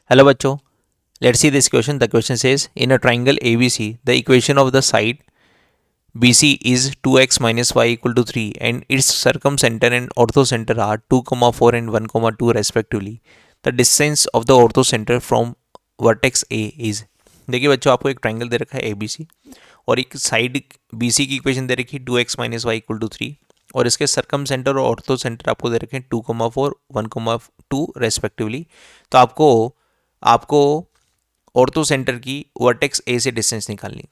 Hello bachcho, let's see this question. The question says in a triangle ABC, the equation of the side BC is 2x minus y equal to 3 and its circumcenter and orthocenter are 2, 4 and 1, 2 respectively. The distance of the orthocenter from vertex A is। देखिए बच्चों, आपको एक triangle दे रखा है ABC और एक side BC की equation दे रखी है 2x minus Y equal to 3 और इसके सरकम सेंटर और ऑर्थो सेंटर आपको दे रखे हैं 2, 4, 1, 2 रेस्पेक्टिवली। तो आपको ऑर्थो सेंटर की वर्टेक्स ए से डिस्टेंस निकालनी।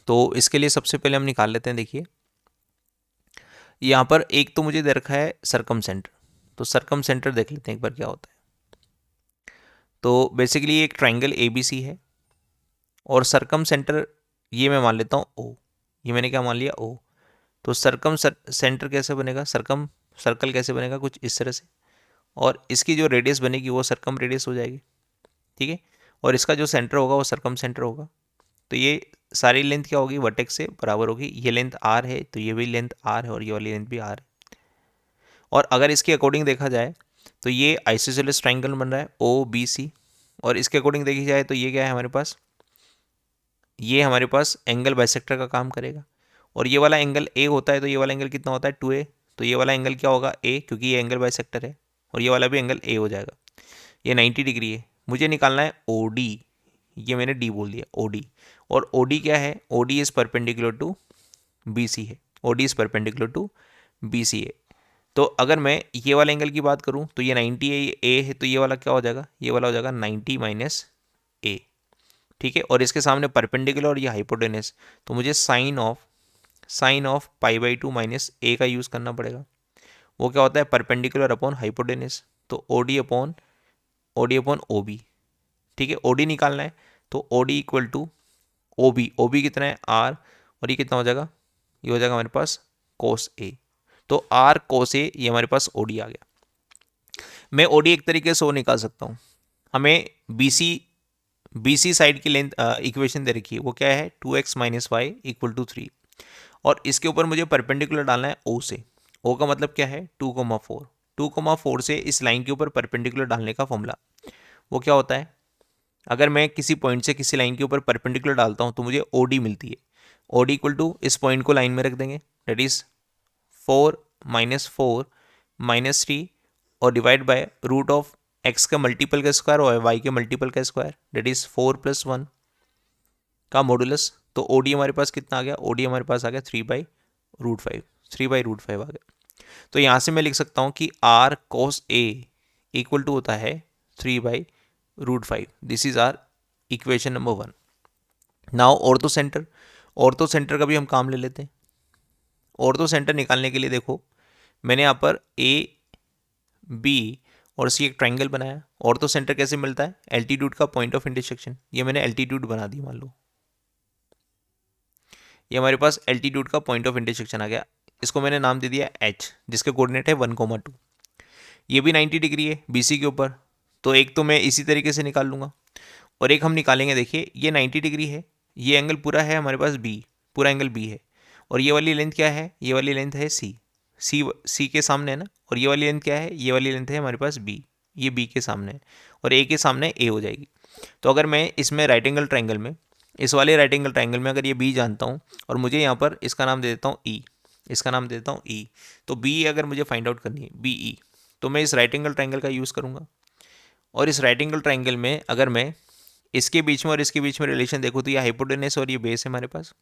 तो इसके लिए सबसे पहले हम निकाल लेते हैं। देखिए यहाँ पर एक तो मुझे दे रखा है सरकम सेंटर, तो सरकम सेंटर देख लेते हैं एक बार क्या होता है। तो बेसिकली एक ट्राइंगल ए बी सी है और सरकम सेंटर ये मैं मान लेता हूँ ओ, ये मैंने क्या मान लिया ओ। तो सरकम सेंटर कैसे बनेगा, सर्कल कैसे बनेगा, कुछ इस तरह से, और इसकी जो रेडियस बनेगी वो सरकम रेडियस हो जाएगी, ठीक है। और इसका जो सेंटर होगा वो सरकम सेंटर होगा। तो ये सारी लेंथ क्या होगी, वर्टेक्स से बराबर होगी। ये लेंथ आर है तो ये भी लेंथ आर है और ये वाली लेंथ भी आर है। और अगर इसके अकॉर्डिंग देखा जाए तो ये आइसोसेलेस ट्राइंगल बन रहा है ओ बी सी, और इसके अकॉर्डिंग देखी जाए तो ये क्या है हमारे पास, ये हमारे पास एंगल बाइसेक्टर का काम करेगा। और ये वाला एंगल ए होता है तो ये वाला एंगल कितना होता है 2a, तो ये वाला एंगल क्या होगा ए, क्योंकि ये एंगल बाइसेक्टर है, और ये वाला भी एंगल ए हो जाएगा। ये 90 डिग्री है। मुझे निकालना है ओ डी, ये मैंने डी बोल दिया ओ डी। और ओ डी क्या है, O D is perpendicular to B C है, O D is perpendicular to B C है। तो अगर मैं ये वाला एंगल की बात करूँ तो ये 90 है, ये ए है, तो ये वाला क्या हो जाएगा, ये वाला हो जाएगा 90 माइनस ए, ठीक है। और इसके सामने परपेंडिकुलर और ये हाइपोटेनस, तो मुझे sine of pi by 2 minus A का यूज़ करना पड़ेगा। वो क्या होता है, परपेंडिकुलर अपॉन हाइपोटेनस, तो O D upon O B, ठीक है। ओ डी निकालना है तो O D equal to O B कितना है आर, और ये कितना हो जाएगा, ये हो जाएगा हमारे पास कोस ए। तो आर कोस ए, ये हमारे पास ओ डी आ गया। मैं ओ डी एक तरीके से वो निकाल सकता हूँ। हमें बी सी साइड की लेंथ इक्वेशन दे रखी है, वो क्या है 2x minus Y equal to 3, और इसके ऊपर मुझे परपेंडिकुलर डालना है ओ से। ओ का मतलब क्या है 2,4, 2,4 से इस लाइन के ऊपर परपेंडिकुलर डालने का फॉर्मूला वो क्या होता है, अगर मैं किसी पॉइंट से किसी लाइन के ऊपर परपेंडिकुलर डालता हूँ तो मुझे ओ डी मिलती है। ओ डी इक्वल टू, इस पॉइंट को लाइन में रख देंगे, दैट इज 4 माइनस 3 और divide by root of x का मल्टीपल का स्क्वायर और वाई के मल्टीपल का स्क्वायर, दैट इज 4+1 का मॉडुलस। तो ओ डी हमारे पास कितना आ गया, ओ डी हमारे पास आ गया 3/√5, 3/√5 आ गया। तो यहाँ से मैं लिख सकता हूँ कि R cos A equal to होता है 3/√5। This is R equation number 1। Now orthocentre का भी हम काम ले लेते हैं। ऑर्थो सेंटर निकालने के लिए देखो, मैंने यहाँ पर ए बी और सी एक ट्राइंगल बनाया। ऑर्थो सेंटर कैसे मिलता है, एल्टीट्यूड का पॉइंट ऑफ इंटरसेक्शन, ये मैंने एल्टीट्यूड बना दी, मान लो ये हमारे पास एल्टीट्यूड का पॉइंट ऑफ इंटरसेक्शन आ गया। इसको मैंने नाम दे दिया एच, जिसके कोऑर्डिनेट है 1,2। ये भी 90 डिग्री है बीसी के ऊपर, तो एक तो मैं इसी तरीके से निकाल लूँगा और एक हम निकालेंगे। देखिए ये 90 डिग्री है, ये एंगल पूरा है हमारे पास बी, पूरा एंगल बी है, और ये वाली लेंथ क्या है, ये वाली लेंथ है सी के सामने है ना, और ये वाली लेंथ क्या है, ये वाली लेंथ है हमारे पास बी, ये बी के सामने है, और ए के सामने ए हो जाएगी। तो अगर मैं इसमें राइट एंगल ट्राइंगल में, इस वाले राइट एंगल ट्राइंगल में अगर ये बी जानता हूँ और मुझे यहाँ पर इसका नाम दे देता हूँ ई, इसका नाम दे देता हूँ ई, तो बी अगर मुझे फाइंड आउट करनी है बी ई, तो मैं इस राइट एंगल ट्राइंगल का यूज़ करूँगा। और इस राइट एंगल ट्राइंगल में अगर मैं इसके बीच में और इसके बीच में रिलेशन देखो तो ये हाइपोटेनस और ये बेस है हमारे पास,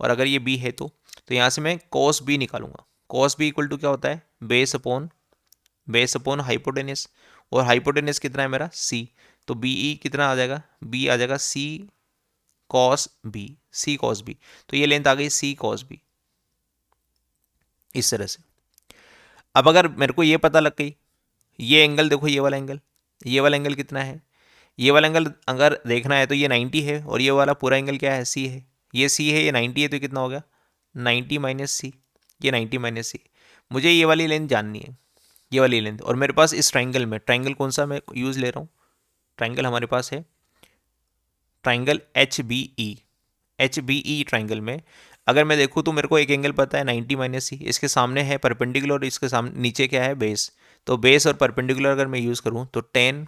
और अगर ये बी है तो यहाँ से मैं कॉस बी निकालूंगा। कॉस बी इक्वल टू क्या होता है, बेस अपॉन हाइपोटेनस, और हाइपोटेनस कितना है मेरा सी, तो बी ई कितना आ जाएगा, बी आ जाएगा सी कॉस बी, तो ये लेंथ आ गई सी कॉस बी, इस तरह से। अब अगर मेरे को ये पता लग गई, ये एंगल देखो, ये वाला एंगल कितना है, ये वाला एंगल अगर देखना है तो ये 90 है, और ये वाला पूरा एंगल क्या है सी है, ये सी है, ये 90 है, तो कितना हो गया 90 माइनस सी, ये 90 माइनस सी। मुझे ये वाली लेंथ जाननी है, ये वाली लेंथ, और मेरे पास इस ट्राइंगल में, ट्राइंगल कौन सा मैं यूज़ ले रहा हूँ, ट्राइंगल हमारे पास है triangle H B E triangle में अगर मैं देखूँ तो मेरे को एक एंगल पता है 90 माइनस सी, इसके सामने है परपेंडिकुलर और इसके सामने नीचे क्या है बेस, तो बेस और परपेंडिकुलर अगर मैं यूज़ करूँ तो 10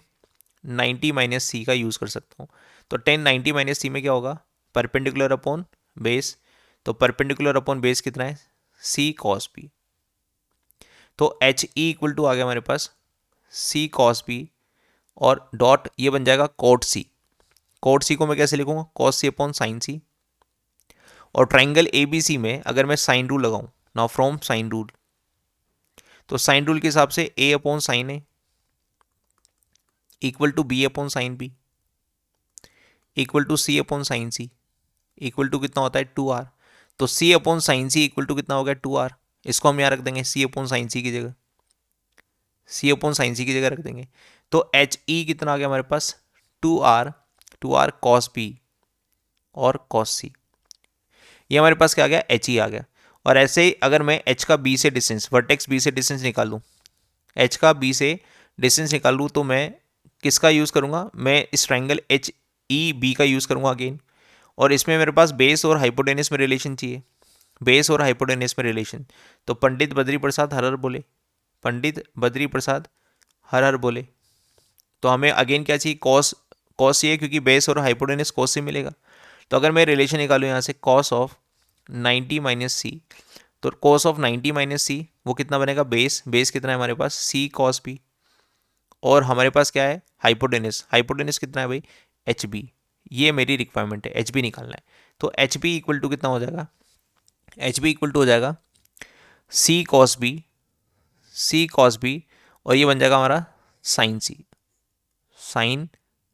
90 माइनस सी का यूज़ कर सकता हूँ। तो टेन 90 माइनस सी में क्या होगा, परपेंडिकुलर अपॉन बेस। तो परपेंडिकुलर अपॉन बेस कितना है, सी कॉस बी। तो एच ई इक्वल टू आ गया हमारे पास सी कॉस बी और डॉट ये बन जाएगा कोट सी। कोट सी को मैं कैसे लिखूंगा, cos C upon sine C. और ट्राइंगल ए बी सी में अगर मैं साइन रूल लगाऊं, नाउ फ्रॉम साइन रूल, तो साइन रूल के हिसाब से A upon sine A equal to B upon sine B equal to C upon sine C equal to कितना होता है 2r। तो C upon sine C equal to कितना हो गया 2r। इसको हम यहाँ रख देंगे सी अपॉन साइन सी की जगह, सी अपॉन साइन सी की जगह रख देंगे। तो एच ई कितना आ गया हमारे पास 2r कॉस बी और कॉस सी। ये हमारे पास क्या आ गया, एच ई आ गया। और ऐसे ही अगर मैं एच का बी से डिस्टेंस, वर्टेक्स बी से डिस्टेंस निकाल लूँ, एच का बी से डिस्टेंस निकाल लूँ, तो मैं किसका यूज़ करूँगा, मैं इस ट्राइंगल एच ई बी का यूज़ करूँगा अगेन। और इसमें मेरे पास बेस और हाइपोटेनस में रिलेशन चाहिए, बेस और हाइपोटेनस में रिलेशन। तो पंडित बद्री प्रसाद हर हर बोले, पंडित बद्री प्रसाद हर हर बोले। तो हमें अगेन क्या चाहिए, कॉस, कॉस चाहिए क्योंकि बेस और हाइपोटेनस कॉस से मिलेगा। तो अगर मैं रिलेशन निकालूँ यहाँ से कॉस ऑफ 90 माइनस सी, तो कॉस ऑफ 90 माइनस सी वो कितना बनेगा, बेस, बेस कितना है हमारे पास सी कॉस बी। और हमारे पास क्या है हाइपोटेनस, हाइपोटेनस कितना है भाई एच बी। ये मेरी रिक्वायरमेंट है, एच बी निकालना है। तो एच बी इक्वल टू कितना हो जाएगा, एच बी इक्वल टू हो जाएगा सी कॉस बी, सी कॉस बी और ये बन जाएगा हमारा साइन सी, साइन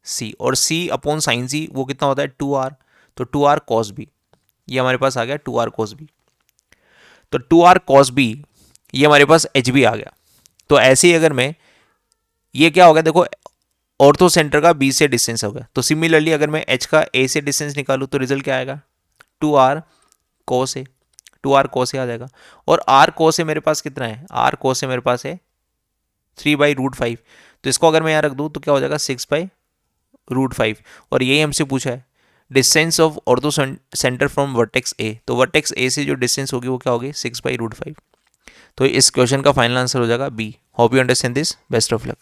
सी। और सी अपॉन साइन सी वो कितना होता है 2r। तो 2r कॉस बी, ये हमारे पास आ गया 2r कॉस बी। तो 2r कॉस बी ये हमारे पास एच बी आ गया। तो ऐसे ही अगर मैं, ये क्या हो गया देखो, ऑर्थो सेंटर का बी से डिस्टेंस हो गया। तो सिमिलरली अगर मैं एच का ए से डिस्टेंस निकालूँ तो रिजल्ट क्या आएगा 2r कोस ए, 2r कोस ए आ जाएगा। और r कोस ए मेरे पास कितना है, r कोस ए मेरे पास है 3/√5। तो इसको अगर मैं यहाँ रख दूँ तो क्या हो जाएगा 6/√5। और यही हमसे पूछा है distance of ortho centre from vertex ए। तो वर्टेक्स ए से जो डिस्टेंस होगी वो क्या होगी 6/√5। तो इस क्वेश्चन का फाइनल आंसर हो जाएगा B. Hope you understand this, best of luck.